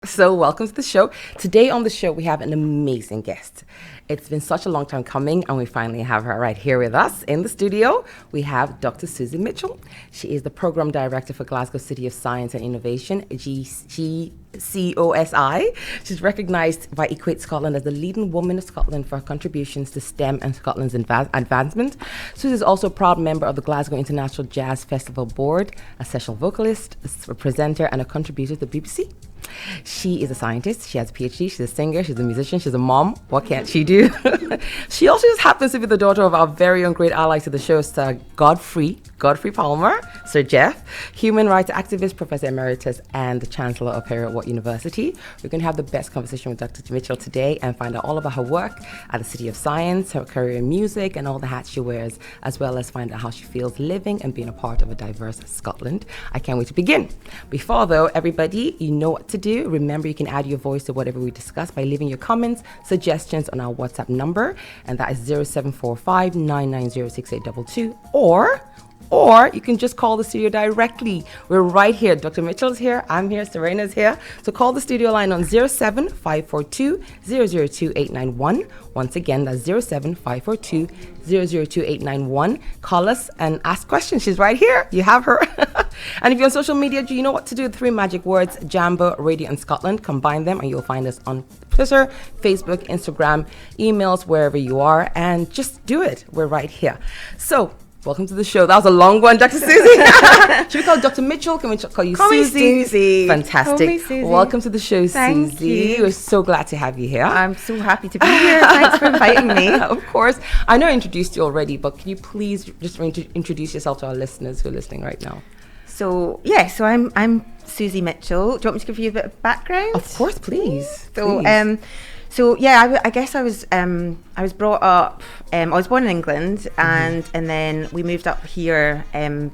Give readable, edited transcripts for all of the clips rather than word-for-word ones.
So welcome to the show. Today on the show, we have an amazing guest. It's been such a long time coming, and we finally have her right here with us in the studio. We have Dr. Susie Mitchell. She is the Program Director for Glasgow City of Science and Innovation, GCOSI. She's recognised by Equate Scotland as the leading woman of Scotland for her contributions to STEM and Scotland's advancement. Susie is also a proud member of the Glasgow International Jazz Festival Board, a session vocalist, a presenter, and a contributor to the BBC. She is a scientist. She has a PhD. She's a singer. She's a musician. She's a mom. What can't she do? She also just happens to be the daughter of our very own great ally to the show, Sir Godfrey Palmer, Sir Jeff, human rights activist, Professor Emeritus, and the Chancellor of Heriot-Watt University. We're going to have the best conversation with Dr. Mitchell today and find out all about her work at the City of Science, her career in music, and all the hats she wears, as well as find out how she feels living and being a part of a diverse Scotland. I can't wait to begin. Before, though, everybody, you know what to do. Remember, you can add your voice to whatever we discuss by leaving your comments, suggestions on our WhatsApp number, and that is 0745 990 6822, or you can just call the studio directly. We're right here. Dr. Mitchell's here. I'm here. Serena's here. So call the studio line on 07542 002 891. Once again, that's 07542 002 891. Call us and ask questions. She's right here. You have her. And if you're on social media, you know what to do. 3 magic words: Jambo, Radio, and Scotland. Combine them and you'll find us on Twitter, Facebook, Instagram, emails, wherever you are. And just do it. We're right here. So, welcome to the show. That was a long one, Dr. Susie. Should we call Dr. Mitchell? Can we call you Susie? Susie. Fantastic. Call me Susie. Welcome to the show, Thank Susie. you. We're so glad to have you here. I'm so happy to be here. Thanks for inviting me. Of course. I know I introduced you already, but can you please just introduce yourself to our listeners who are listening right now? So I'm Susie Mitchell. Do you want me to give you a bit of background? Of course, please. I guess I was brought up. I was born in England, and then we moved up here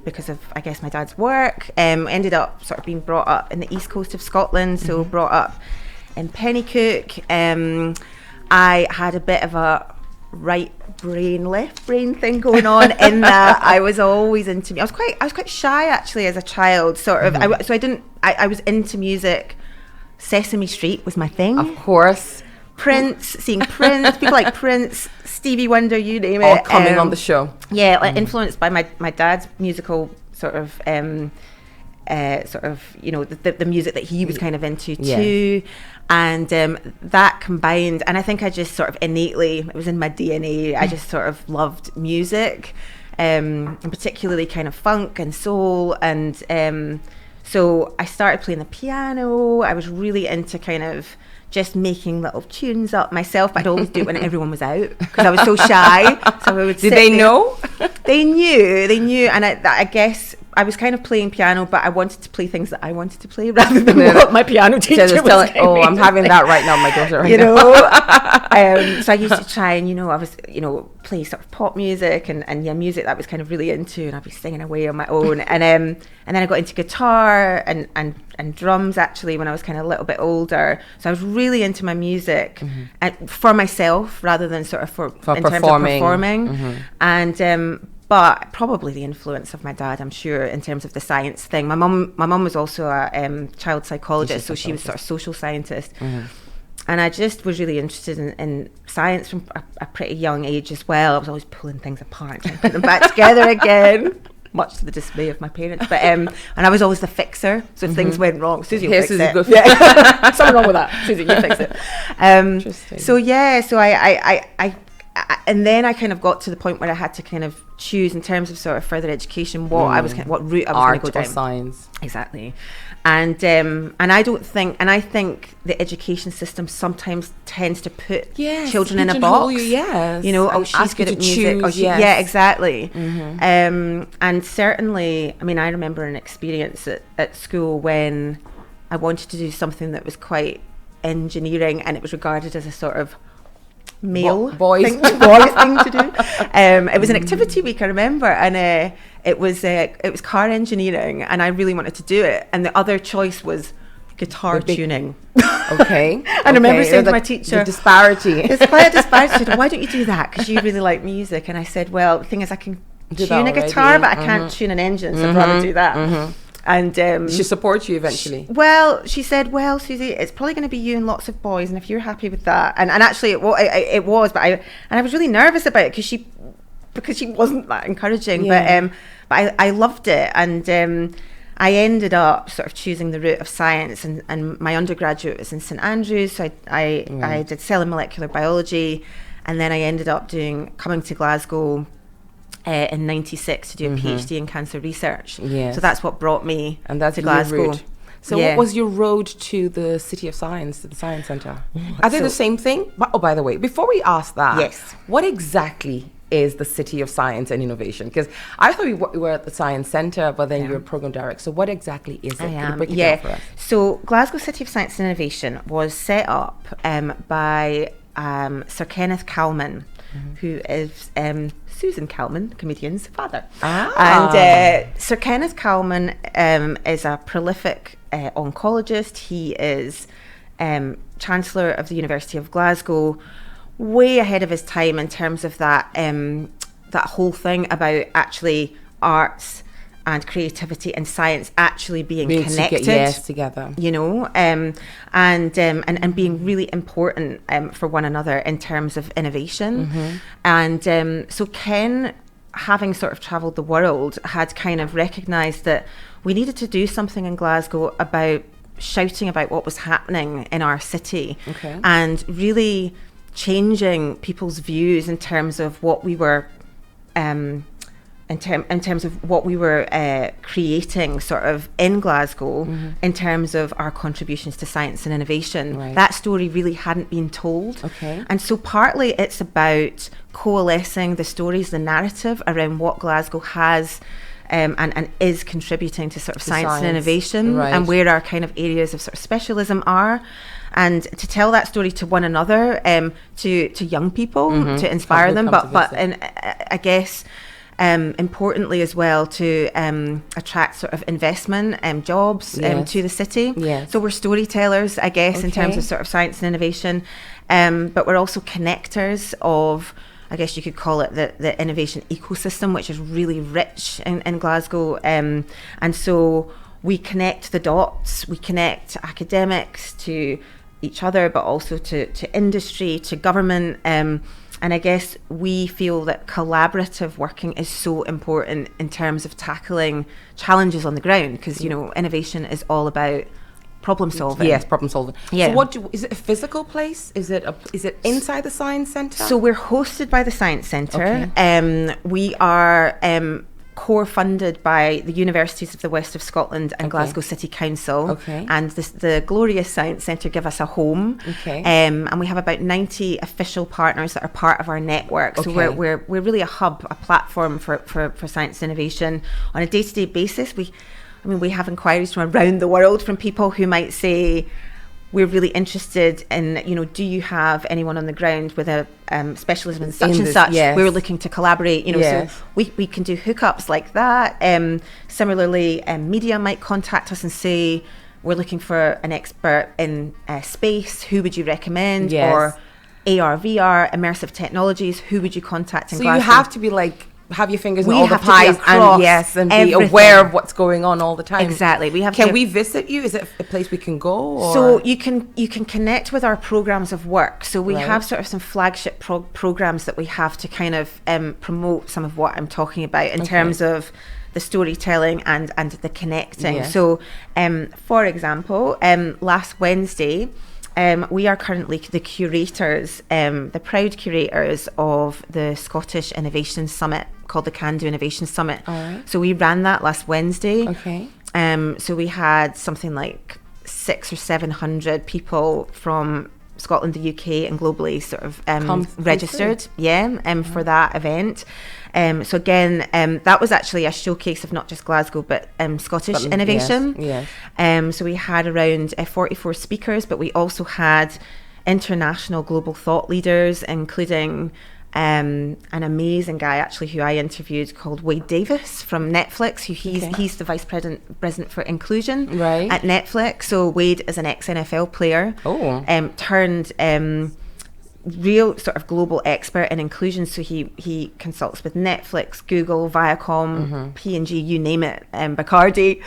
because of, I guess, my dad's work. Ended up sort of being brought up in the east coast of Scotland, so brought up in Pennycook. I had a bit of a right brain, left brain thing going on in that I was always into. I was quite shy actually as a child. Sort of. I was into music. Sesame Street was my thing. Of course. Seeing Prince, people like Prince, Stevie Wonder, you name it. All coming on the show. Yeah, influenced by my dad's musical sort of, the music that he was kind of into too. And that combined, and I think I just sort of innately, it was in my DNA, I just sort of loved music, and particularly kind of funk and soul. And so I started playing the piano. I was really into kind of just making little tunes up myself, but I'd always do it when everyone was out because I was so shy. So I would Did they know? They knew. And I guess I was kind of playing piano, but I wanted to play things that I wanted to play rather than what my piano teacher was telling. Oh, I'm having that right now, my daughter. Right now. So I used to try and, I was, play sort of pop music and music that I was kind of really into, and I'd be singing away on my own. And then I got into guitar and drums actually when I was kind of a little bit older. So I was really into my music and for myself rather than sort of for in performing. Terms of performing. And but probably the influence of my dad, I'm sure, in terms of the science thing. My mum was also a child psychologist, so she was sort of social scientist. And I just was really interested in science from a pretty young age as well. I was always pulling things apart and putting them back together again, much to the dismay of my parents. But and I was always the fixer, so if things went wrong, Susie will fix it. Good. Yeah. Something wrong with that. Susie, you fix it. Interesting. So I and then I kind of got to the point where I had to kind of choose in terms of sort of further education what route I was going to go down. Art or science. Exactly. And I think the education system sometimes tends to put children in a box. She's good at music. Yeah, exactly. And certainly, I mean, I remember an experience at school when I wanted to do something that was quite engineering, and it was regarded as a sort of male boys thing to do. It was an activity week, I remember, and it was car engineering, and I really wanted to do it, and the other choice was guitar tuning. Okay. I remember saying to my teacher, the disparity. It's quite a disparity. She said, why don't you do that? Because you really like music. And I said, well, the thing is, I can tune a guitar, but I can't tune an engine, so I'd rather do that. And she supports you eventually. She said, "Well, Susie, it's probably going to be you and lots of boys, and if you're happy with that," and actually it was, but I was really nervous about it because she wasn't that encouraging. Yeah. But I loved it, and I ended up sort of choosing the route of science, and my undergraduate was in St Andrews. So I did cell and molecular biology, and then I ended up coming to Glasgow in '96 to do a PhD in cancer research. Yes. So that's what brought me to Glasgow. So what was your road to the City of Science, to the Science Centre? Are they the same thing? Oh, by the way, before we ask that, yes, what exactly is the City of Science and Innovation? Because I thought we were at the Science Centre, but then you're a program director. So what exactly is it? I am. Break it down for us? So Glasgow City of Science and Innovation was set up by Sir Kenneth Kalman, who is Susan Kalman, comedian's father. And Sir Kenneth Kalman is a prolific oncologist. He is Chancellor of the University of Glasgow, way ahead of his time in terms of that whole thing about actually arts and creativity and science actually being connected, together. You know, and being really important for one another in terms of innovation. And so Ken, having sort of travelled the world, had kind of recognised that we needed to do something in Glasgow about shouting about what was happening in our city, and really changing people's views in terms of what we were in terms of what we were creating sort of in Glasgow, in terms of our contributions to science and innovation. Right. That story really hadn't been told. And so partly it's about coalescing the stories, the narrative around what Glasgow has and is contributing to sort of science and innovation, and where our kind of areas of sort of specialism are. And to tell that story to one another, to young people, to inspire them, but and I guess importantly as well to attract sort of investment and jobs to the city. So we're storytellers, I guess, in terms of sort of science and innovation, but we're also connectors of, I guess you could call it the innovation ecosystem, which is really rich in Glasgow. And so we connect the dots, we connect academics to each other, but also to industry, to government. And I guess we feel that collaborative working is so important in terms of tackling challenges on the ground, because, you know, innovation is all about problem solving. Yes, problem solving. Yeah. So is it a physical place? Is it inside the Science Centre? So we're hosted by the Science Centre. We are core funded by the Universities of the West of Scotland and Glasgow City Council. And the glorious Science Centre give us a home. And we have about 90 official partners that are part of our network. So we're really a hub, a platform for science innovation on a day-to-day basis. We have inquiries from around the world from people who might say, we're really interested in, you know, do you have anyone on the ground with a specialism in such and such? We're looking to collaborate, you know, so we can do hookups like that. Similarly, media might contact us and say, we're looking for an expert in space, who would you recommend? Or AR, VR, immersive technologies, who would you contact in Glasgow? So you have to be like, have your fingers in all the pies and be aware of what's going on all the time. Exactly. Can we visit you? Is it a place we can go? Or? So you can connect with our programs of work. So we have sort of some flagship programs that we have to kind of promote some of what I'm talking about in terms of the storytelling and the connecting. So for example, last Wednesday, we are currently the curators, the proud curators of the Scottish Innovation Summit called the Can Do Innovation Summit. So we ran that last Wednesday. So we had something like 600 or 700 people from Scotland, the UK and globally sort of registered for that event. So again, that was actually a showcase of not just Glasgow but Scottish innovation. So we had around 44 speakers, but we also had international global thought leaders, including an amazing guy actually who I interviewed called Wade Davis from Netflix, who he's the vice president for inclusion at Netflix. So Wade is an ex-NFL player, turned real sort of global expert in inclusion. So he consults with Netflix, Google, Viacom, P&G, you name it, Bacardi.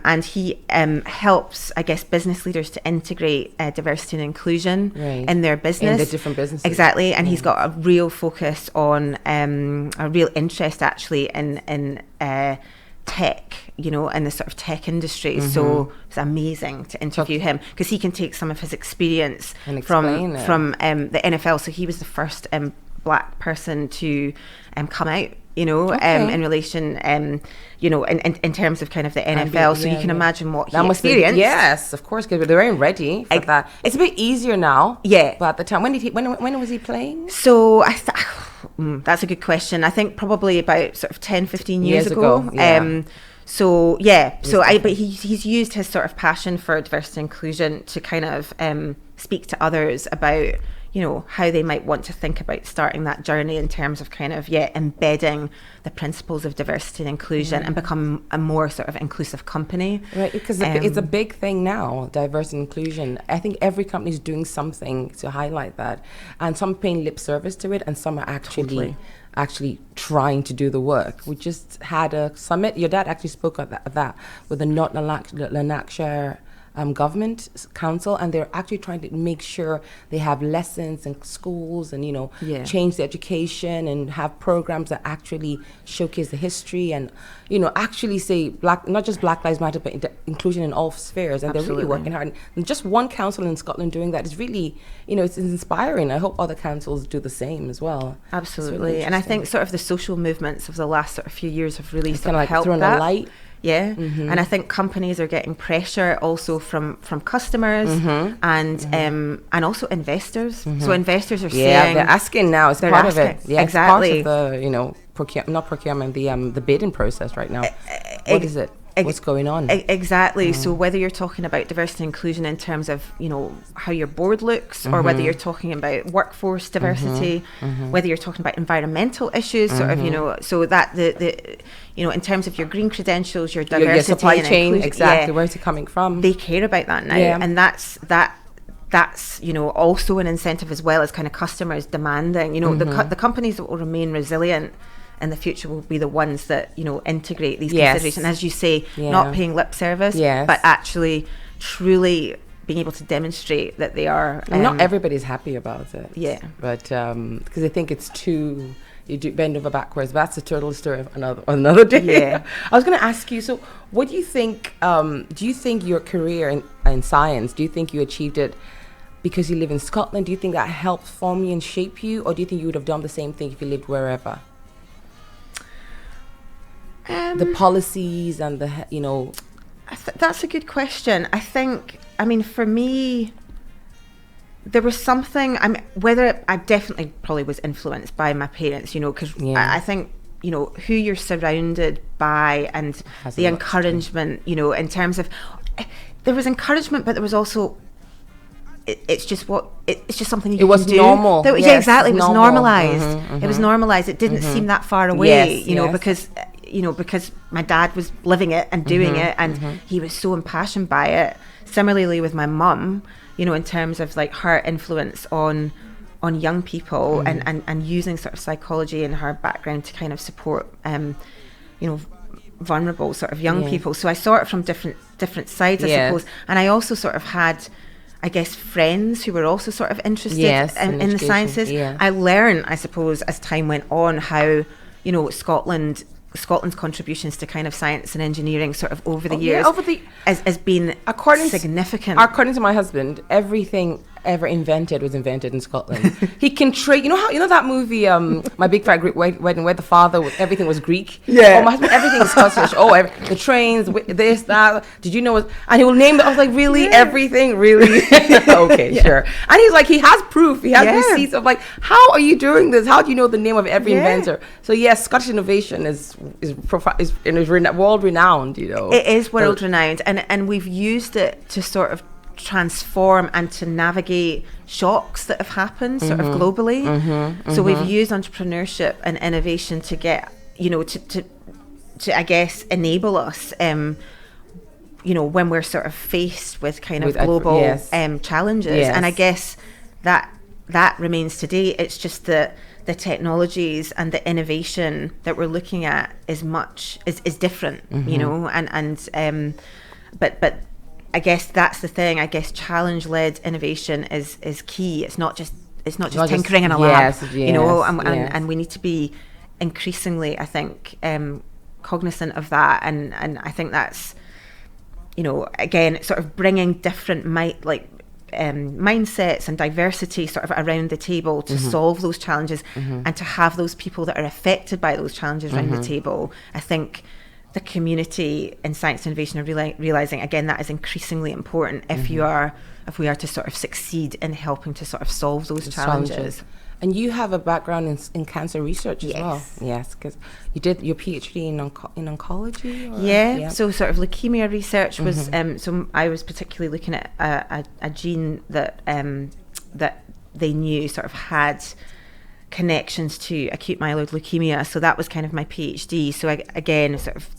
And he helps, I guess, business leaders to integrate diversity and inclusion in their business. In the different businesses. Exactly. And he's got a real focus on, a real interest actually in tech, you know, in the sort of tech industry. So it's amazing to interview him because he can take some of his experience from the NFL. So he was the first black person to come out, you know, in relation, you know, in terms of kind of the NFL. So you can imagine what he experienced. Yes, of course, because they weren't ready for that. It's a bit easier now. Yeah. But at the time, when was he playing? So that's a good question. I think probably about sort of 10, 15 years ago. But he's used his sort of passion for diversity and inclusion to kind of speak to others about, you know, how they might want to think about starting that journey in terms of kind of, embedding the principles of diversity and inclusion and become a more sort of inclusive company. Right, because it's a big thing now, diversity and inclusion. I think every company is doing something to highlight that. And some are paying lip service to it and some are actually trying to do the work. We just had a summit. Your dad actually spoke at that with the North Lanarkshire government council, and they're actually trying to make sure they have lessons in schools and, you know, change the education and have programs that actually showcase the history and, you know, actually say not just Black Lives Matter, but inclusion in all spheres. And they're really working hard. And just one council in Scotland doing that is really, you know, it's inspiring. I hope other councils do the same as well. Absolutely. Really, and I think sort of the social movements of the last sort of few years have really sort of like helped thrown that. A light. Yeah, and I think companies are getting pressure also from customers and also investors. So investors are saying, they're asking now. It's part of it. Yeah, exactly. It's part of the, you know, the bidding process right now. What is it? What's going on? Exactly. So whether you're talking about diversity and inclusion in terms of, you know, how your board looks, or whether you're talking about workforce diversity, whether you're talking about environmental issues, sort of, you know, so that the you know, in terms of your green credentials, your diversity, your supply and chain, inclusion, exactly, where's it coming from? They care about that now, and that's, you know, also an incentive as well as kind of customers demanding, you know, the companies that will remain resilient in the future will be the ones that, you know, integrate these considerations, as you say, not paying lip service, but actually truly being able to demonstrate that they are. And not everybody's happy about it. Yeah. But because I think it's too, you do bend over backwards. But that's a total story of another day. Yeah. I was going to ask you, so what do you think, do you think your career in science, do you think you achieved it because you live in Scotland? Do you think that helped form you and shape you? Or do you think you would have done the same thing if you lived wherever? The policies and the, you know. That's a good question. I think, I mean, for me, there was something, I mean, whether I definitely probably was influenced by my parents, you know, because I think, you know, who you're surrounded by and the encouragement, you know, in terms of, there was encouragement, but there was also, it's just something you can do. It was normal. Yeah, exactly. It was normalized. It was normalized. It didn't seem that far away, you know, because my dad was living it and doing it, and he was so impassioned by it. Similarly with my mum, you know, in terms of like her influence on young people and using sort of psychology and her background to kind of support, you know, vulnerable sort of young people. So I saw it from different sides, I suppose. And I also sort of had, I guess, friends who were also sort of interested in the sciences. I learned, I suppose, as time went on, how, you know, Scotland's contributions to kind of science and engineering sort of over the years has been significant. According to my husband, everything ever invented was invented in Scotland. He can trade. You know that movie, My Big Fat Greek Wedding, where the father everything was Greek. Yeah. Oh, my husband, everything is Scottish. The trains, this, that. Did you know? And he will name it. I was like, really, everything, really? Okay, sure. And he's like, he has proof. He has receipts of like, how are you doing this? How do you know the name of every inventor? So yes, Scottish innovation is world renowned. You know, it is world renowned, and we've used it to sort of transform and to navigate shocks that have happened sort of globally. So we've used entrepreneurship and innovation to get, you know, to I guess enable us, you know, when we're sort of faced with kind of global challenges. And I guess that that remains today. It's just that the technologies and the innovation that we're looking at is different, you know, and but I guess that's the thing. I guess challenge-led innovation is key. It's not just tinkering in a lab, you know, and we need to be increasingly, I think, cognizant of that, and I think that's, you know, again, sort of bringing different mindsets and diversity sort of around the table to solve those challenges, and to have those people that are affected by those challenges around the table. I think the community in science innovation are realizing again that is increasingly important if we are to sort of succeed in helping to sort of solve those challenges. And you have a background in cancer research as well. Yes, because you did your PhD in oncology? Yeah, so sort of leukemia research was, so I was particularly looking at a gene that they knew sort of had connections to acute myeloid leukemia. So that was kind of my PhD. So again, sort of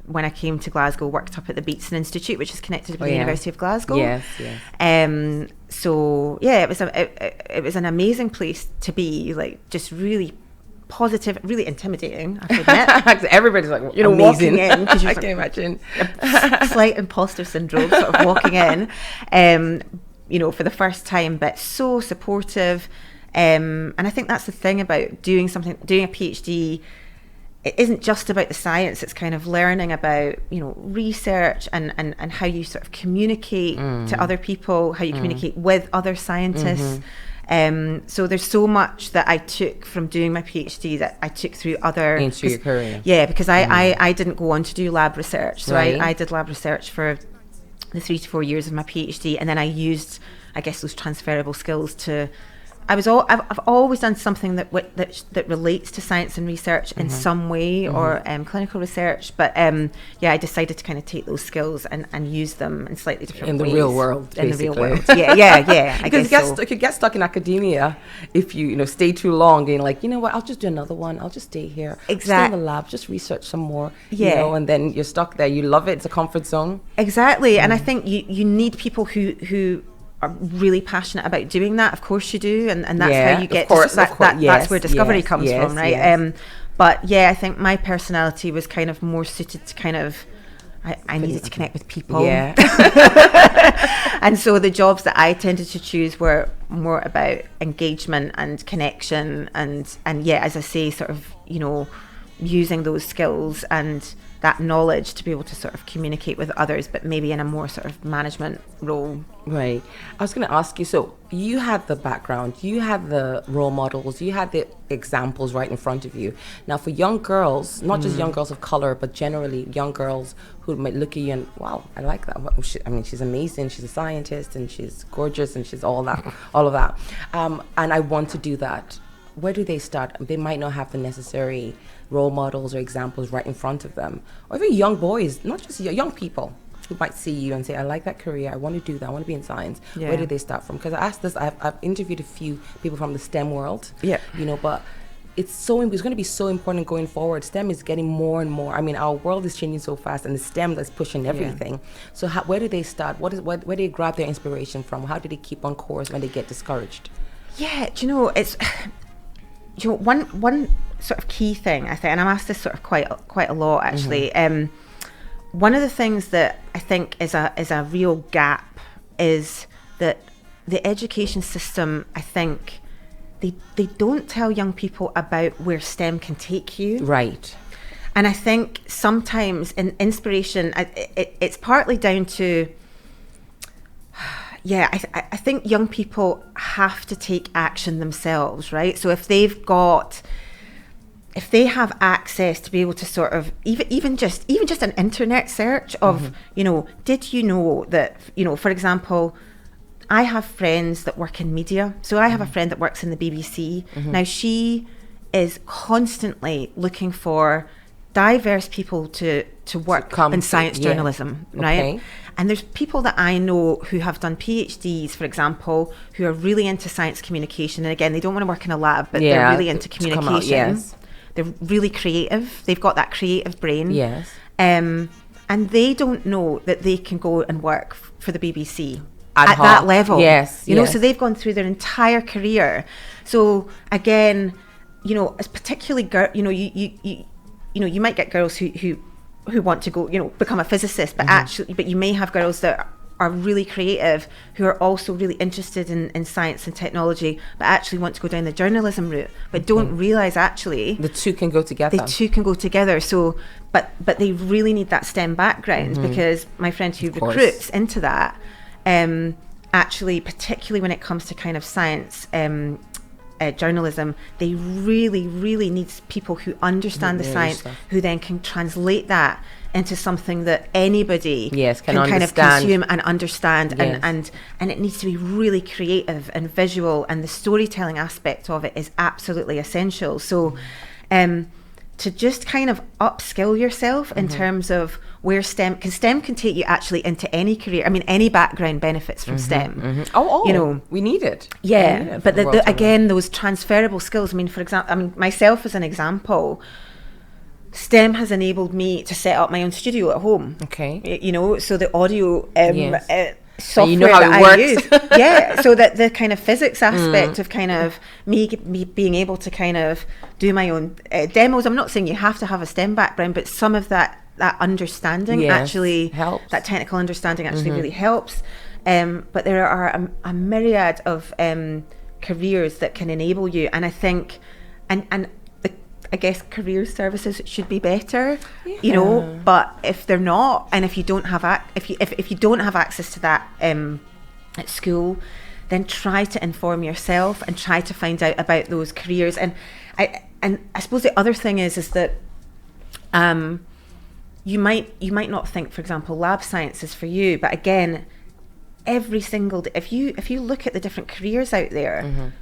when I came to Glasgow, worked up at the Beatson Institute, which is connected with the University of Glasgow. Yes. So yeah, it was an amazing place to be, like just really positive, really intimidating, I have to admit. Everybody's like, you know, walking in, because I can imagine slight imposter syndrome, sort of walking in, you know, for the first time, but so supportive. And I think that's the thing about doing a PhD. It isn't just about the science, it's kind of learning about, you know, research and how you sort of communicate to other people, how you communicate with other scientists. So there's so much that I took from doing my PhD that I took through into your career. Yeah, because I didn't go on to do lab research. So I did lab research for the 3 to 4 years of my PhD, and then I used, I guess, those transferable skills to... I've always done something that relates to science and research in some way, or clinical research. But I decided to kind of take those skills and use them in slightly different ways. In the real world, basically. In the real world, yeah. Because you could get stuck in academia if you stay too long and like, you know what, I'll just do another one. I'll just stay here. Exactly. Stay in the lab, just research some more. Yeah. You know, and then you're stuck there. You love it. It's a comfort zone. Exactly. And I think you need people who are really passionate about doing that. Of course you do, and that's how you get that's where discovery comes from, right? Yes. But yeah, I think my personality was kind of more suited to kind of I needed to connect with people. Yeah. And so the jobs that I tended to choose were more about engagement and connection and yeah, as I say, sort of, you know, using those skills and that knowledge to be able to sort of communicate with others, but maybe in a more sort of management role. Right. I was going to ask you, so you had the background, you had the role models, you had the examples right in front of you. Now for young girls, not just young girls of color, but generally young girls who might look at you and, wow, I like that. I mean, she's amazing. She's a scientist and she's gorgeous and she's all that, all of that. And I want to do that. Where do they start? They might not have the necessary role models or examples right in front of them. Or even young boys, not just young people who might see you and say, I like that career, I want to do that, I want to be in science. Yeah. Where do they start from? Because I asked this, I've interviewed a few people from the STEM world, you know, but it's going to be so important going forward. STEM is getting more and more. I mean, our world is changing so fast, and the STEM that's pushing everything. Yeah. So where do they start? Where do they grab their inspiration from? How do they keep on course when they get discouraged? Yeah, do you know, it's... You know, one sort of key thing, I think, and I'm asked this sort of quite a lot actually. One of the things that I think is a real gap is that the education system, I think, they don't tell young people about where STEM can take you. Right. And I think sometimes in inspiration, it's partly down to... Yeah, I think young people have to take action themselves, right? So if they have access to be able to sort of even just an internet search of, you know, did you know that, you know, for example, I have friends that work in media. So I have a friend that works in the BBC. Now she is constantly looking for diverse people to work in science journalism, right? Okay. And there's people that I know who have done PhDs, for example, who are really into science communication. And again, they don't want to work in a lab, but they're really into communication. They're really creative. They've got that creative brain. Yes. And they don't know that they can go and work for the BBC. at that level. Yes. You know, so they've gone through their entire career. So again, you know, as particularly you might get girls who want to go, you know, become a physicist, but but you may have girls that are really creative who are also really interested in science and technology, but actually want to go down the journalism route, but don't realise actually the two can go together. So but they really need that STEM background, because my friend who recruits into that, actually, particularly when it comes to kind of science journalism, they really need people who understand the science, who then can translate that into something that anybody can kind of consume and understand, and it needs to be really creative and visual, and the storytelling aspect of it is absolutely essential. So to just kind of upskill yourself in terms of where STEM, because STEM can take you actually into any career. I mean, any background benefits from STEM. You know, we need it. Yeah, but again, those transferable skills. I mean, for example, myself as an example, STEM has enabled me to set up my own studio at home. Okay. You know, so the audio software, you know how it works. So that the kind of physics aspect of kind of me being able to kind of do my own demos. I'm not saying you have to have a STEM background, but some of that understanding actually helps. That technical understanding actually really helps. But there are a myriad of careers that can enable you, and I think, I guess career services should be better, you know. But if they're not, and if you don't have if you don't have access to that at school, then try to inform yourself and try to find out about those careers. And I suppose the other thing is that you might not think, for example, lab science is for you, but again, every single day, if you look at the different careers out there.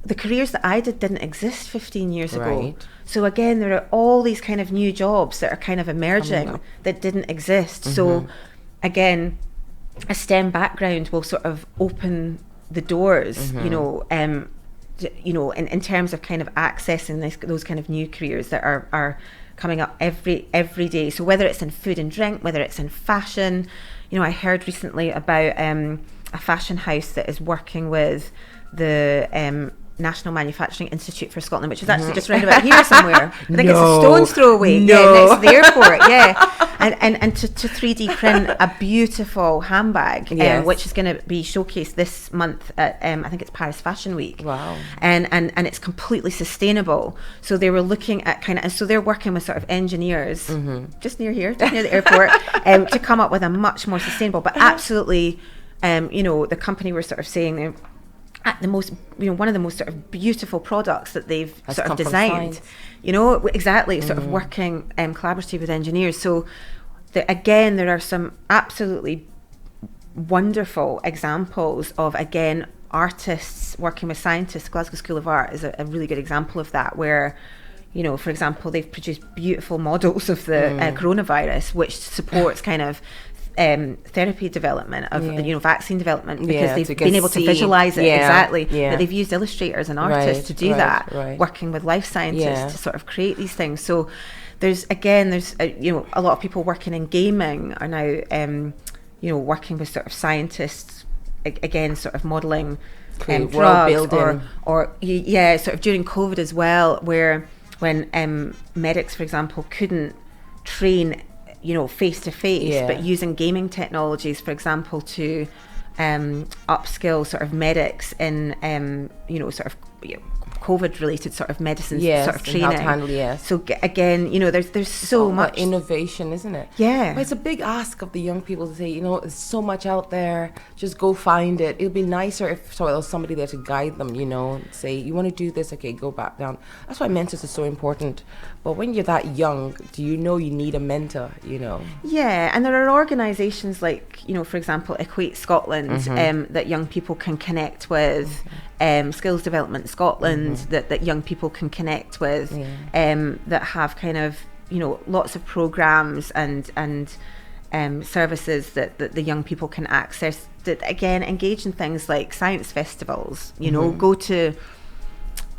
The careers that I did didn't exist 15 years ago. So again, there are all these kind of new jobs that are kind of emerging that didn't exist. So again, a STEM background will sort of open the doors, you know, in terms of kind of accessing those kind of new careers that are coming up every day. So whether it's in food and drink, whether it's in fashion, you know, I heard recently about a fashion house that is working with the National Manufacturing Institute for Scotland, which is actually just round about here somewhere. I think it's a stone's throw away. Next to the airport. And to 3D print a beautiful handbag, which is going to be showcased this month at I think it's Paris Fashion Week. Wow. And it's completely sustainable. So they were looking at and so they're working with sort of engineers just near here, just near the airport, to come up with a much more sustainable, but absolutely, you know, the company were sort of saying at the most, you know, one of the most sort of beautiful products that they've sort of designed, you know, exactly, sort of working collaboratively with engineers. So again, there are some absolutely wonderful examples of, again, artists working with scientists. Glasgow School of Art is a really good example of that, where, you know, for example, they've produced beautiful models of the coronavirus, which supports kind of therapy development of you know, vaccine development, because they've been able to visualize it but they've used illustrators and artists to do that, working with life scientists to sort of create these things. So there's you know, a lot of people working in gaming are now you know, working with sort of scientists, again, sort of modeling drugs, world building, or sort of during COVID as well, where when medics, for example, couldn't train, you know, face to face, but using gaming technologies, for example, to upskill sort of medics in you know, sort of, you know, COVID related sort of medicine sort of training. How to handle, so again, you know, there's so much innovation, isn't it? But it's a big ask of the young people to say, you know, there's so much out there, just go find it. It'll be nicer if there was somebody there to guide them, you know, say, you want to do this, okay, go back down. That's why mentors are so important. But when you're that young, do you know you need a mentor, you know? And there are organisations like, you know, for example, Equate Scotland, that young people can connect with, Skills Development Scotland, that young people can connect with, that have kind of, you know, lots of programmes and services that the young people can access, that again engage in things like science festivals, you know, go to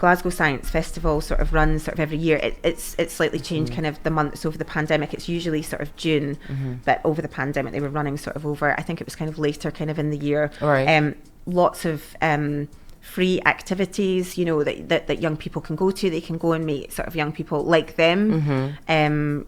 Glasgow Science Festival sort of runs sort of every year. It's slightly changed kind of the months over the pandemic. It's usually sort of June, but over the pandemic they were running sort of over, I think it was kind of later kind of in the year. Right. Lots of free activities, you know, that young people can go to. They can go and meet sort of young people like them,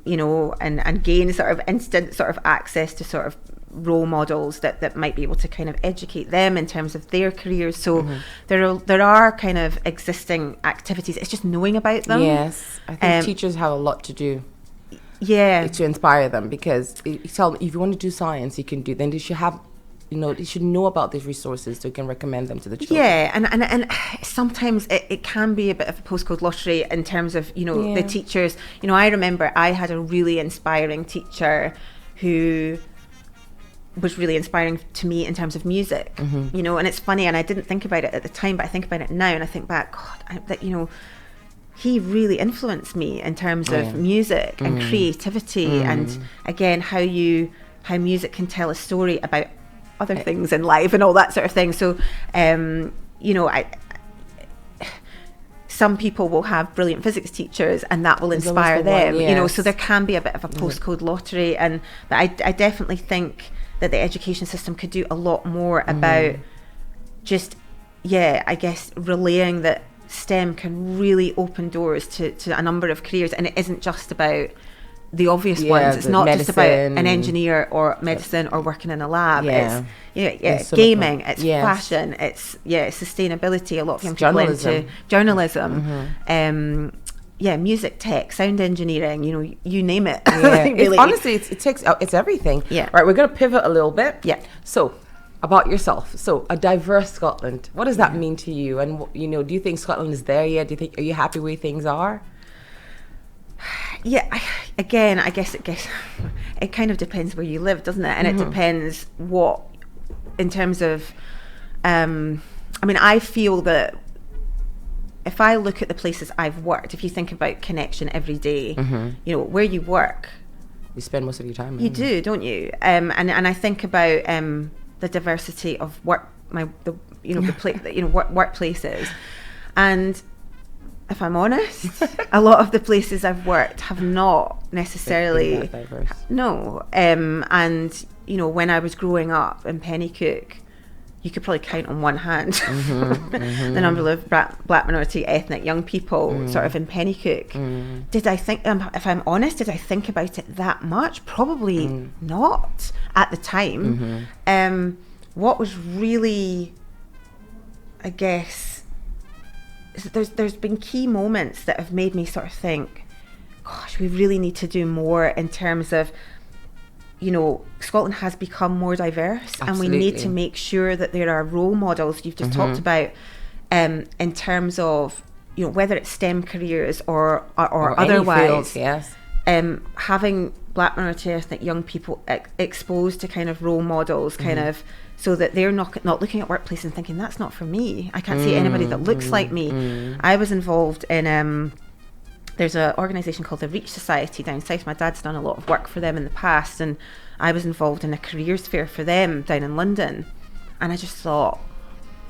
you know, and gain sort of instant sort of access to sort of role models that might be able to kind of educate them in terms of their careers. So there are kind of existing activities. It's just knowing about them. Yes, I think teachers have a lot to do. Yeah, to inspire them, because you tell them if you want to do science, you can do. Then they should have, you know, they should know about these resources so you can recommend them to the children. Yeah, and sometimes it can be a bit of a postcode lottery in terms of, you know, the teachers. You know, I remember I had a really inspiring teacher who was really inspiring to me in terms of music, you know, and it's funny, and I didn't think about it at the time, but I think about it now, and I think back, God, that, you know, he really influenced me in terms of music and creativity, and again, how music can tell a story about other things in life and all that sort of thing. So, you know, some people will have brilliant physics teachers and that will inspire them, you know, so there can be a bit of a postcode lottery, but I definitely think that the education system could do a lot more about just, I guess, relaying that STEM can really open doors to a number of careers, and it isn't just about the obvious ones. It's not medicine, just about an engineer or medicine or working in a lab. It's gaming, it's fashion, it's sustainability. A lot of young people into journalism. Music tech, sound engineering, you know, you name it. Really. It's everything. Right, we're going to pivot a little bit. So about yourself, so a diverse Scotland, what does that mean to you? And, you know, do you think Scotland is there yet? Are you happy where things are? I guess it kind of depends where you live, doesn't it? And it depends what, in terms of I mean, I feel that if I look at the places I've worked, if you think about connection every day, you know, where you work, you spend most of your time. You do, don't you? And I think about the diversity of work, workplaces, and if I'm honest, a lot of the places I've worked have not necessarily that diverse. No, and you know, when I was growing up in Pennycook, you could probably count on one hand the number of black minority ethnic young people sort of in Pennycook. Did I think, if I'm honest, did I think about it that much? Probably not at the time. What was really, I guess, there's been key moments that have made me sort of think, gosh, we really need to do more in terms of, you know, Scotland has become more diverse. Absolutely. And we need to make sure that there are role models you've just talked about, in terms of, you know, whether it's STEM careers or otherwise. Fields, having black minority ethnic young people exposed to kind of role models, kind of, so that they're not looking at workplace and thinking, that's not for me. I can't see anybody that looks like me. I was involved in there's an organisation called the Reach Society down south. My dad's done a lot of work for them in the past, and I was involved in a careers fair for them down in London. And I just thought,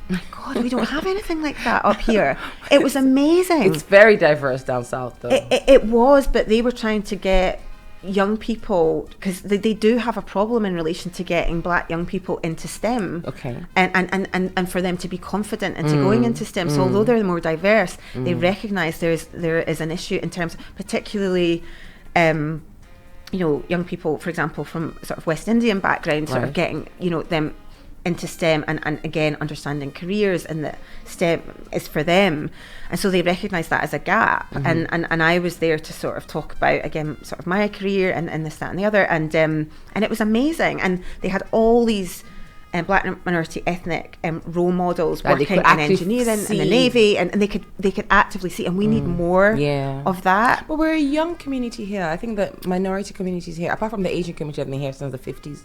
my God, we don't have anything like that up here. It was amazing. It's very diverse down south, though. It was, but they were trying to get young people, because they do have a problem in relation to getting black young people into STEM. Okay. And for them to be confident into going into STEM. So although they're more diverse, they recognise there is an issue in terms, particularly, you know, young people, for example, from sort of West Indian background, sort of getting, you know, them into STEM, and again understanding careers and that STEM is for them, and so they recognise that as a gap. And I was there to sort of talk about, again, sort of my career and this, that and the other, and it was amazing. And they had all these black minority ethnic role models working in engineering and the Navy, and they could actively see, and we need more of that. But we're a young community here. I think that minority communities here, apart from the Asian community, I've been here since the 50s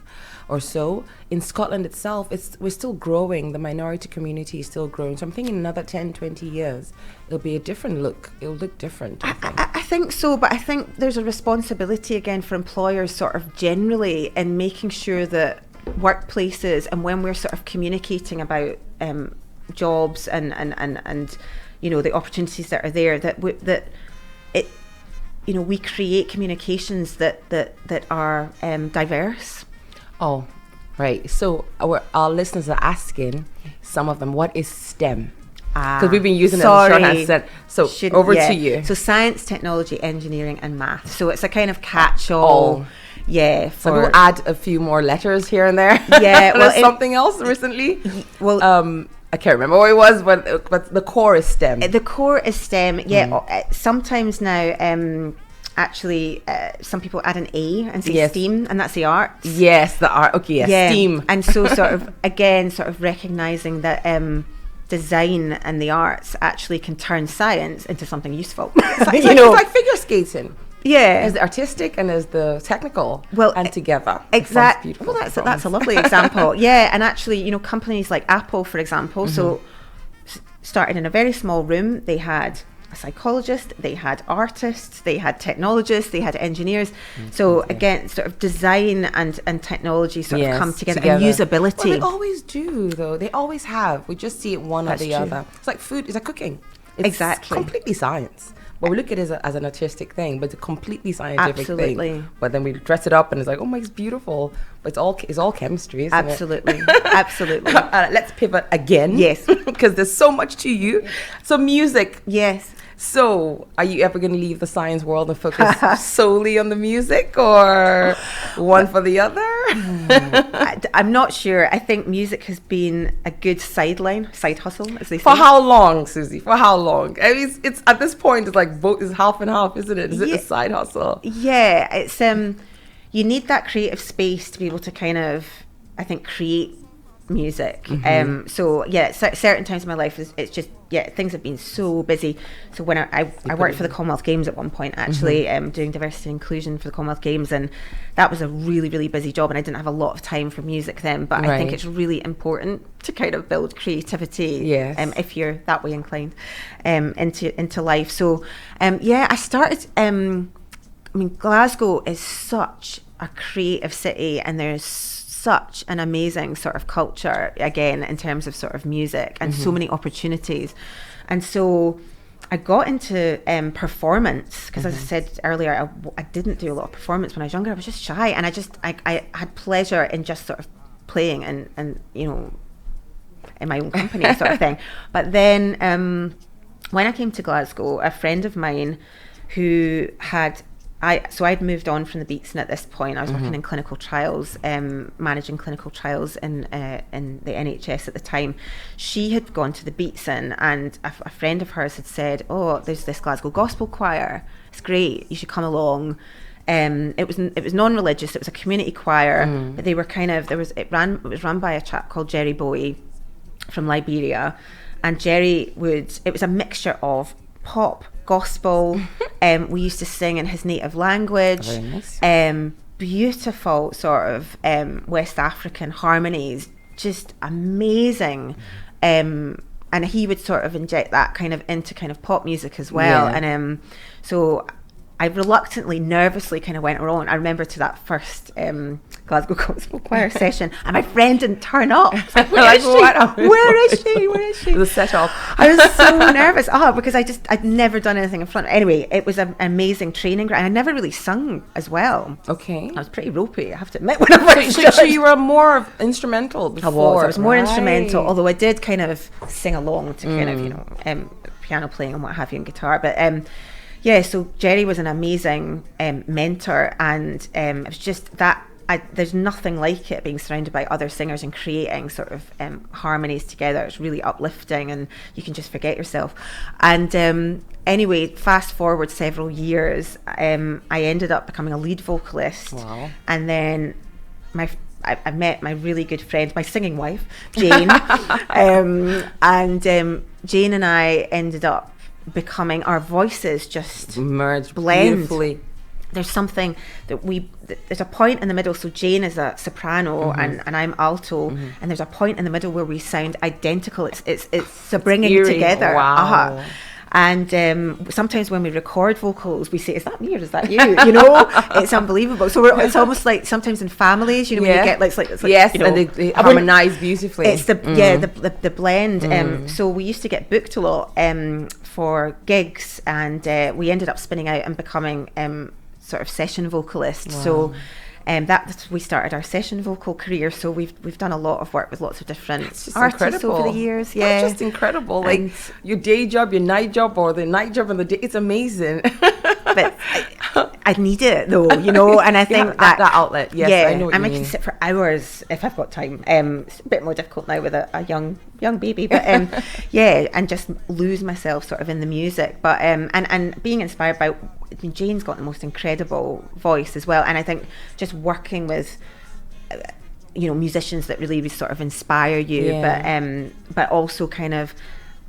or so. In Scotland itself, we're still growing. The minority community is still growing. So I'm thinking another 10, 20 years, it'll be a different look. It'll look different. I think so, but I think there's a responsibility again for employers sort of generally in making sure that workplaces, and when we're sort of communicating about jobs and the opportunities that are there, we create communications that are diverse. Oh, right. So our listeners are asking, some of them, what is STEM? Because we've been using it as a shorthand. So over to you. So science, technology, engineering, and math. So it's a kind of catch-all. Yeah. So we'll add a few more letters here and there. Yeah. Well, something else recently. Well, I can't remember what it was, but the core is STEM. The core is STEM. Yeah. Sometimes now, actually, some people add an A and say STEAM, and that's the arts. Yes, the art. Okay, yes, STEAM. And so sort of recognizing that design and the arts actually can turn science into something useful. It's like figure skating. Yeah, there's the artistic and there's the technical, and together. Exactly. Well, that's a lovely example. Yeah, and actually, companies like Apple, for example, so started in a very small room. They had a psychologist, they had artists, they had technologists, they had engineers. So again, sort of design and technology sort of come together, and usability. Well, they always do, though. They always have. We just see it one or the other. It's like food. It's like cooking. It's completely science. Well, we look at it as an artistic thing, but it's a completely scientific thing. But then we dress it up and it's like, oh my, it's beautiful. But it's all chemistry, isn't it? Absolutely. Let's pivot again. Yes. Because there's so much to you. So music. Yes. So are you ever going to leave the science world and focus solely on the music, or one for the other? I'm not sure. I think music has been a good side hustle, as they say. For how long, Susie? For how long? I mean, it's at this point, it's like both is half and half, isn't it? Is it a side hustle? Yeah, it's you need that creative space to be able to kind of, I think, create music. So yeah, certain times in my life it's just things have been so busy. So when I worked for the Commonwealth Games at one point, actually, doing diversity and inclusion for the Commonwealth Games, and that was a really, really busy job, and I didn't have a lot of time for music then. But I think it's really important to kind of build creativity, if you're that way inclined, into life. So I started. Glasgow is such a creative city, and there's such an amazing sort of culture, again, in terms of sort of music, and so many opportunities. And so I got into performance, because as I said earlier, I didn't do a lot of performance when I was younger. I was just shy, and I had pleasure in just sort of playing and in my own company sort of thing. But then when I came to Glasgow, a friend of mine who had I'd moved on from the Beatson at this point. I was working in clinical trials, managing clinical trials in the NHS at the time. She had gone to the Beatson, and a friend of hers had said, "Oh, there's this Glasgow gospel choir. It's great. You should come along." It was non-religious. It was a community choir, but they were it was run by a chap called Jerry Bowie from Liberia, and Jerry it was a mixture of pop, gospel. We used to sing in his native language. Very nice. Beautiful sort of West African harmonies, just amazing. And he would sort of inject that kind of into kind of pop music as well. And so I reluctantly, nervously kind of went on. I remember to that first Glasgow Gospel Choir session, and my friend didn't turn up. Where is she? The set up. I was so nervous. Because I'd never done anything in front. Anyway, it was an amazing training ground. I never really sung as well. Okay. I was pretty ropey, I have to admit. When I so you were more instrumental before. I was more instrumental, although I did kind of sing along to kind of, piano playing and what have you, and guitar. But so Jerry was an amazing mentor, and it was just that there's nothing like it, being surrounded by other singers and creating sort of harmonies together. It's really uplifting, and you can just forget yourself. And anyway, fast forward several years, I ended up becoming a lead vocalist. Wow. And then I met my really good friend, my singing wife, Jane, and Jane and I ended up becoming, our voices just merged blend beautifully. There's something that there's a point in the middle. So Jane is a soprano and I'm alto, and there's a point in the middle where we sound identical. It's the bringing eerie. together. Wow. And sometimes when we record vocals, we say, "Is that me or is that you?" You know, it's unbelievable. So it's almost like sometimes in families, you know, when you get it's like yes, you know, and they harmonize beautifully. It's the blend. So we used to get booked a lot for gigs, and we ended up spinning out and becoming sort of session vocalists. Wow. So. We started our session vocal career, so we've done a lot of work with lots of different artists over the years. Yeah, that's just incredible. Like your day job, your night job, or the night job and the day. It's amazing. But I need it though, you know. And I think that outlet. Yes, yeah, I know what you mean. I can sit for hours if I've got time. It's a bit more difficult now with a young baby, but yeah, and just lose myself sort of in the music. But and being inspired by. Jane's got the most incredible voice as well, and I think just working with you know, musicians that really sort of inspire you, but also kind of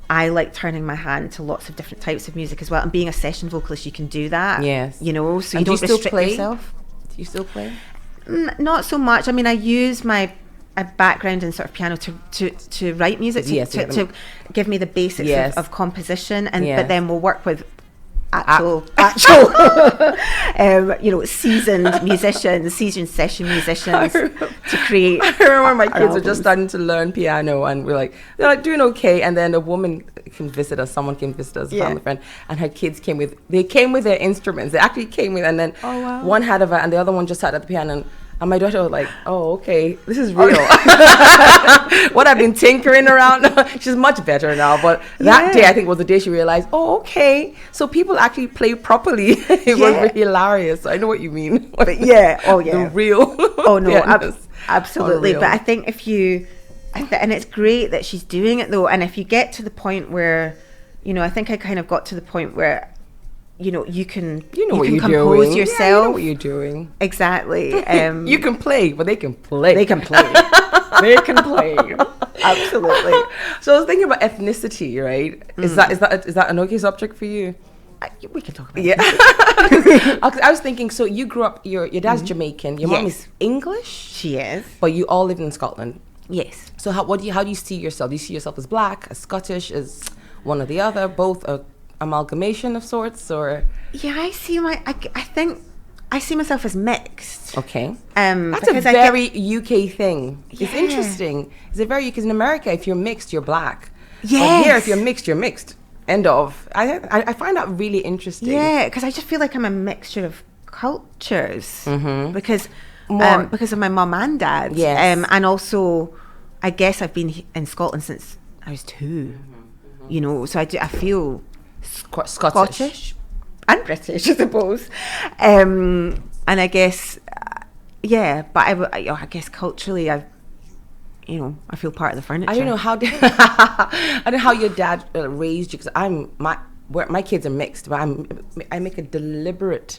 I like turning my hand to lots of different types of music as well, and being a session vocalist, you can do that. Yes, you know, so and you don't still restrict play? yourself. Do you still play? Not so much. I mean, I use my background in sort of piano to write music, to give me the basics of composition, and but then we'll work with actual you know, seasoned session musicians to create. I remember my kids were just starting to learn piano, and they're like doing okay, and then a woman can visit us, someone came visit us, a family friend, and her kids came with their instruments. They actually came with, and then one had and the other one just sat at the piano, and my daughter was like, "Oh, okay, this is real." What I've been tinkering around. She's much better now, but that day I think was the day she realized, "Oh, okay, so people actually play properly." It was hilarious. I know what you mean. But the real. Oh no, absolutely. Unreal. But I think and it's great that she's doing it though. And if you get to the point where, you know, I think I kind of got to the point where, you know, you can compose yourself. Yeah, you know what you're doing. Exactly. You can play, but they can play. They can play. They can play. Absolutely. So I was thinking about ethnicity, right? Is that an okay subject for you? We can talk about it. I was thinking, so you grew up, your dad's Jamaican, your mom is English? She is. But you all lived in Scotland? Yes. So how do you see yourself? Do you see yourself as black, as Scottish, as one or the other, both amalgamation of sorts, or? Yeah, I think I see myself as mixed. Okay. That's a very UK thing. Yeah. It's interesting. It's a very, because in America, if you're mixed, you're black. Yes. But here, if you're mixed, you're mixed. End of. I find that really interesting. Yeah, because I just feel like I'm a mixture of cultures. Mm-hmm. Because of my mum and dad. Yes. And also, I guess I've been in Scotland since I was 2. Mm-hmm. You know, so I feel Scottish and British, I suppose. And I guess, but I guess culturally, I feel part of the furniture. I don't know how your dad raised you, because my kids are mixed, but I make a deliberate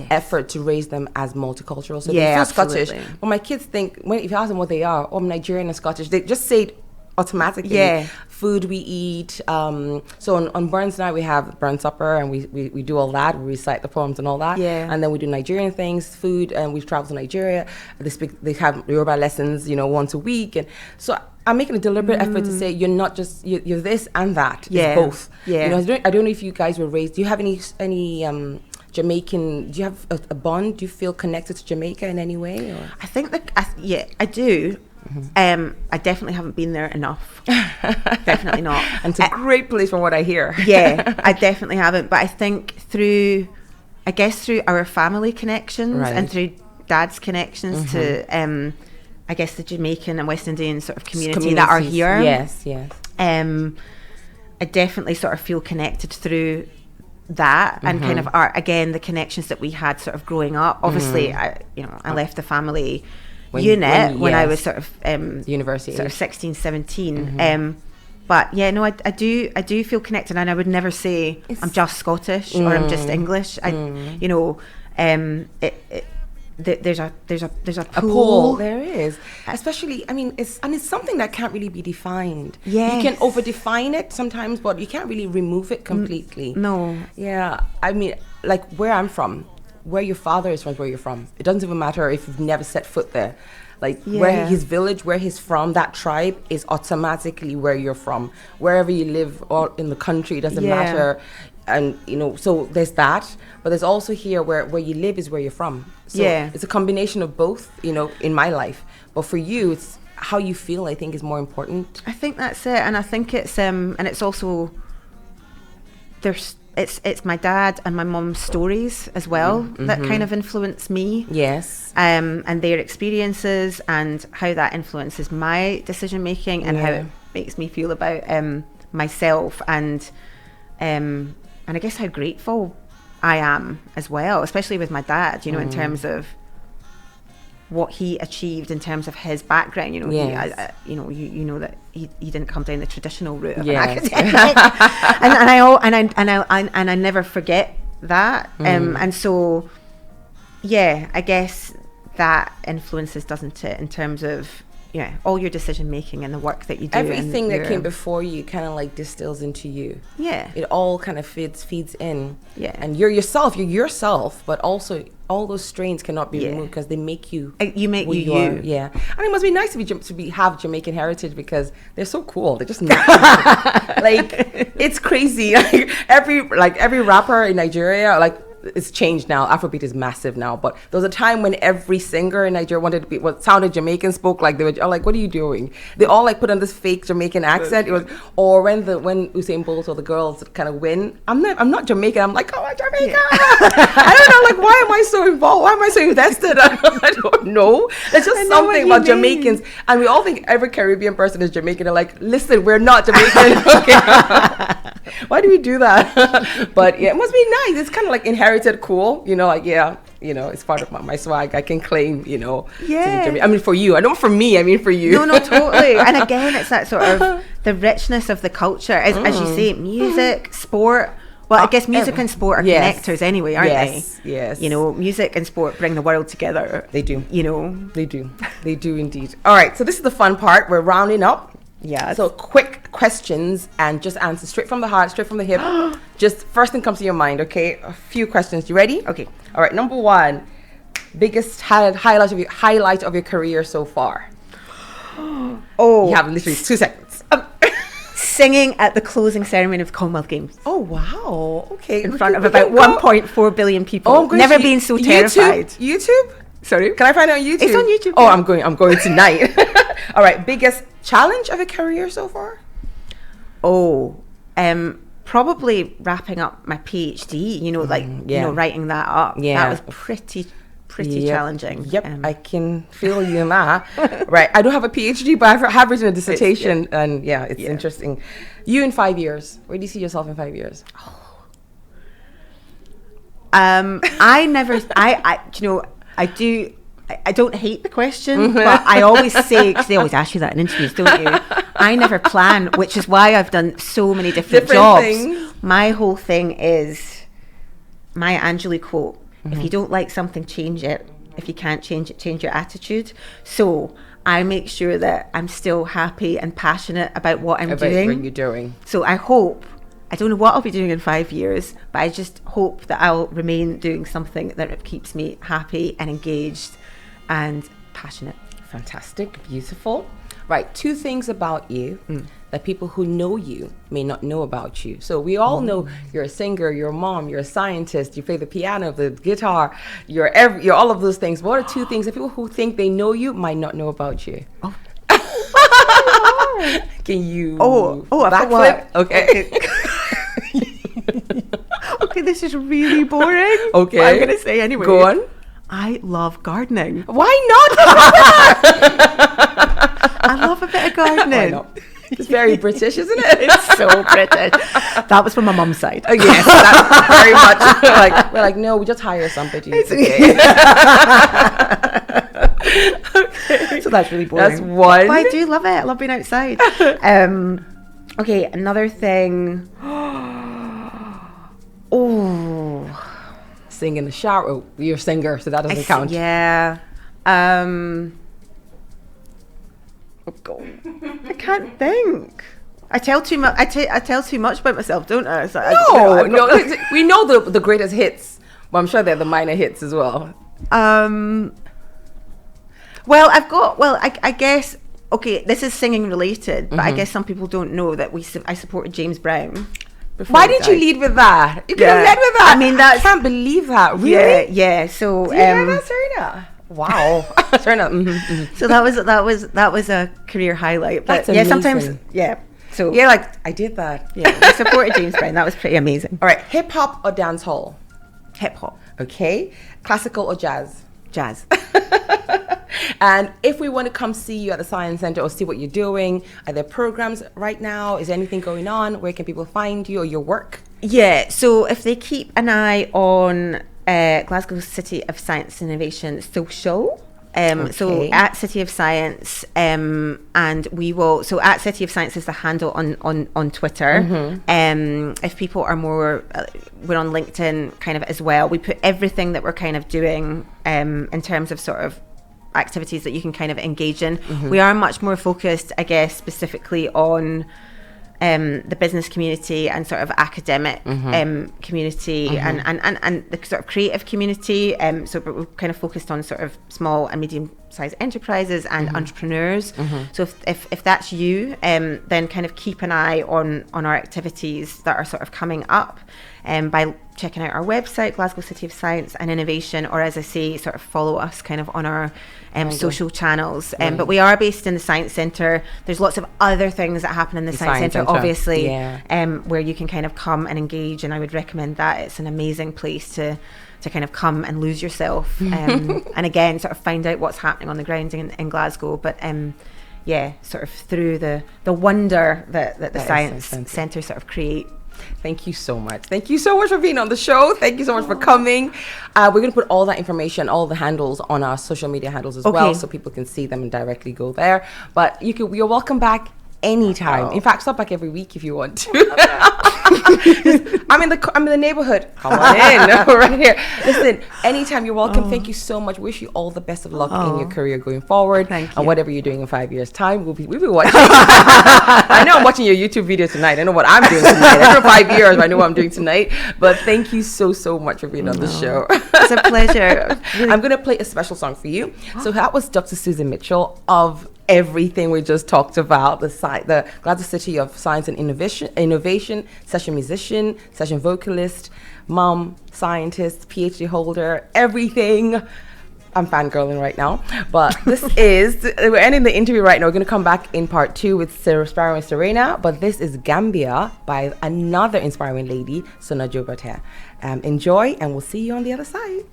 effort to raise them as multicultural. So they feel Scottish. But my kids think, if you ask them what they are, I'm Nigerian and Scottish, they just say it automatically. Yeah. Food we eat. So on Burns Night we have Burn Supper, and we do all that. We recite the poems and all that. Yeah. And then we do Nigerian things, food, and we travel to Nigeria. They have Yoruba lessons, once a week, and so I'm making a deliberate effort to say you're not just you're this and that. It's both. Yeah. I don't know if you guys were raised. Do you have any Jamaican? Do you have a bond? Do you feel connected to Jamaica in any way? Or? I think that I do. Mm-hmm. I definitely haven't been there enough. Definitely not. And it's a great place from what I hear. Yeah, I definitely haven't. But I think through our family connections and through Dad's connections to, I guess, the Jamaican and West Indian sort of community that are here. Yes. I definitely sort of feel connected through that and kind of the connections that we had sort of growing up. Obviously, I left the family when I was sort of university, sort of 16, 17. But I do feel connected, and I would never say I'm just Scottish or I'm just English. There's a pool. There is, especially. I mean, it's something that can't really be defined. Yes. You can over-define it sometimes, but you can't really remove it completely. No. Yeah, I mean, like where I'm from. Where your father is from, where you're from. It doesn't even matter if you've never set foot there. Like where his village, where he's from, that tribe is automatically where you're from. Wherever you live or in the country, it doesn't matter. And, you know, so there's that. But there's also here where you live is where you're from. So it's a combination of both, you know, in my life. But for you, it's how you feel, I think, is more important. I think that's it. And I think it's, and it's also, it's my dad and my mum's stories as well that kind of influence me. Yes. And their experiences and how that influences my decision making and how it makes me feel about myself and I guess how grateful I am as well, especially with my dad, you know, in terms of what he achieved in terms of his background. You know, you know that he didn't come down the traditional route of an academic, and I never forget that. And so, I guess that influences, doesn't it, in terms of all your decision making and the work that you do. Everything that came before you kind of like distills into you. Yeah, it all kind of feeds in. Yeah, and you're yourself, but also all those strains cannot be removed because they make you. You make you. Yeah, and it must be nice to have Jamaican heritage because they're so cool. They're just like it's crazy. Like every rapper in Nigeria, like. It's changed now. Afrobeat is massive now, but there was a time when every singer in Nigeria wanted to be what sounded Jamaican, spoke like they were like, "What are you doing?" They all like put on this fake Jamaican accent. It was, or when Usain Bolt or the girls kind of win, I'm not Jamaican. I'm like, "Oh, I'm Jamaican." I don't know, like, why am I so involved? Why am I so invested? I don't know. There's just something about Jamaicans, and we all think every Caribbean person is Jamaican. They're like, "Listen, we're not Jamaican." Okay. Why do we do that? But yeah, it must be nice. It's kind of like inherited cool, you know, like, it's part of my swag. I can claim, to be I mean, for you. I don't for me, I mean for you. No, totally. And again, it's that sort of the richness of the culture. As you say, music, sport. Well, I guess music and sport are connectors anyway, aren't they? Yes. You know, music and sport bring the world together. They do. You know. They do. They do indeed. All right, so this is the fun part. We're rounding up. Yeah. So quick questions and just answer straight from the heart, straight from the hip. Just first thing comes to your mind, okay? A few questions. You ready? Okay. All right. Number one, biggest highlight of your career so far. Oh. You have literally 2 seconds. Singing at the closing ceremony of the Commonwealth Games. Oh wow. Okay. In front of about 1.4 billion people. Oh, never been so terrified. YouTube? Sorry. Can I find it on YouTube? It's on YouTube. Oh, I'm going tonight. All right. Biggest challenge of a career so far? Oh, probably wrapping up my PhD. Writing that up. Yeah, that was pretty challenging. Yep, I can feel you in that. Right, I don't have a PhD, but I have written a dissertation, and it's interesting. You in 5 years? Where do you see yourself in 5 years? I don't hate the question, but I always say, because they always ask you that in interviews, don't you? I never plan, which is why I've done so many different jobs. Things. My whole thing is Maya Angelou quote, if you don't like something, change it. If you can't change it, change your attitude. So I make sure that I'm still happy and passionate about what I'm doing. What you're doing. So I don't know what I'll be doing in 5 years, but I just hope that I'll remain doing something that keeps me happy and engaged and passionate. Fantastic. Beautiful. Right. 2 things about you that people who know you may not know about you. So we all know you're a singer, you're a mom, you're a scientist, you play the piano, the guitar, you're all of those things. What are 2 things that people who think they know you might not know about you? Oh. Can you backflip? Okay. Okay, this is really boring. Okay. But I'm going to say anyway. Go on. I love gardening. Why not? I love a bit of gardening. Why not? It's very British, isn't it? It's so British. That was from my mum's side. Oh, yes, that's very much. We're like, no, we just hire somebody. It's okay. Okay. So that's really boring. That's one. But I do love it. I love being outside. Okay, another thing. Sing in the shower. Oh, you're a singer, so that doesn't count. Yeah. I can't think. I tell too much. I tell too much about myself, don't I? So no. We know the greatest hits, but I'm sure they're the minor hits as well. Well, I guess, okay, this is singing related, but I guess some people don't know that I supported James Brown. Why did you lead with that? You could have led with that. I mean, I can't believe that. Really? Yeah. So, do you hear that, Serena? Wow. Serena. So that was a career highlight. But that's amazing. Sometimes, So yeah, like I did that. Yeah, I supported James Brown. That was pretty amazing. All right, hip hop or dance hall? Hip hop. Okay. Classical or jazz? Jazz. And if we want to come see you at the Science Centre or see what you're doing, are there programs right now? Is there anything going on? Where can people find you or your work? Yeah, so if they keep an eye on Glasgow City of Science and Innovation social, so at City of Science, and we will, so at City of Science is the handle on Twitter. If people are more, we're on LinkedIn kind of as well. We put everything that we're kind of doing in terms of sort of activities that you can kind of engage in. We are much more focused, I guess, specifically on the business community and sort of academic community and the sort of creative community. So we're kind of focused on sort of small and medium-sized enterprises and entrepreneurs. So if that's you, then kind of keep an eye on our activities that are sort of coming up by checking out our website, Glasgow City of Science and Innovation, or as I say, sort of follow us kind of on our social channels. But we are based in the Science Centre. There's lots of other things that happen in the Science Centre, obviously, where you can kind of come and engage, and I would recommend that. It's an amazing place to kind of come and lose yourself and again sort of find out what's happening on the ground in Glasgow, but sort of through the wonder that the Science Centre sort of create. Thank you so much. Thank you so much for being on the show. Thank you so much for coming. We're going to put all that information, all the handles on our social media handles as well, so people can see them and directly go there. But you're welcome back anytime. In fact, stop back every week if you want to. I'm in the neighborhood. Come on in, right here. Listen, anytime you're welcome. Thank you so much. Wish you all the best of luck in your career going forward. Thank you. And whatever you're doing in 5 years' time, we'll be watching. I know I'm watching your YouTube video tonight. I know what I'm doing tonight. I don't know 5 years, but I know what I'm doing tonight. But thank you so much for being on the show. It's a pleasure. I'm going to play a special song for you. So that was Dr. Susie Mitchell of everything we just talked about, the Glasgow City of Science and Innovation, session musician, session vocalist, mom, scientist, PhD holder, everything. I'm fangirling right now, but we're ending the interview right now. We're going to come back in part 2 with Sparrow and Serena, but this is Gambia by another inspiring lady, Sona Jobater. Enjoy, and we'll see you on the other side.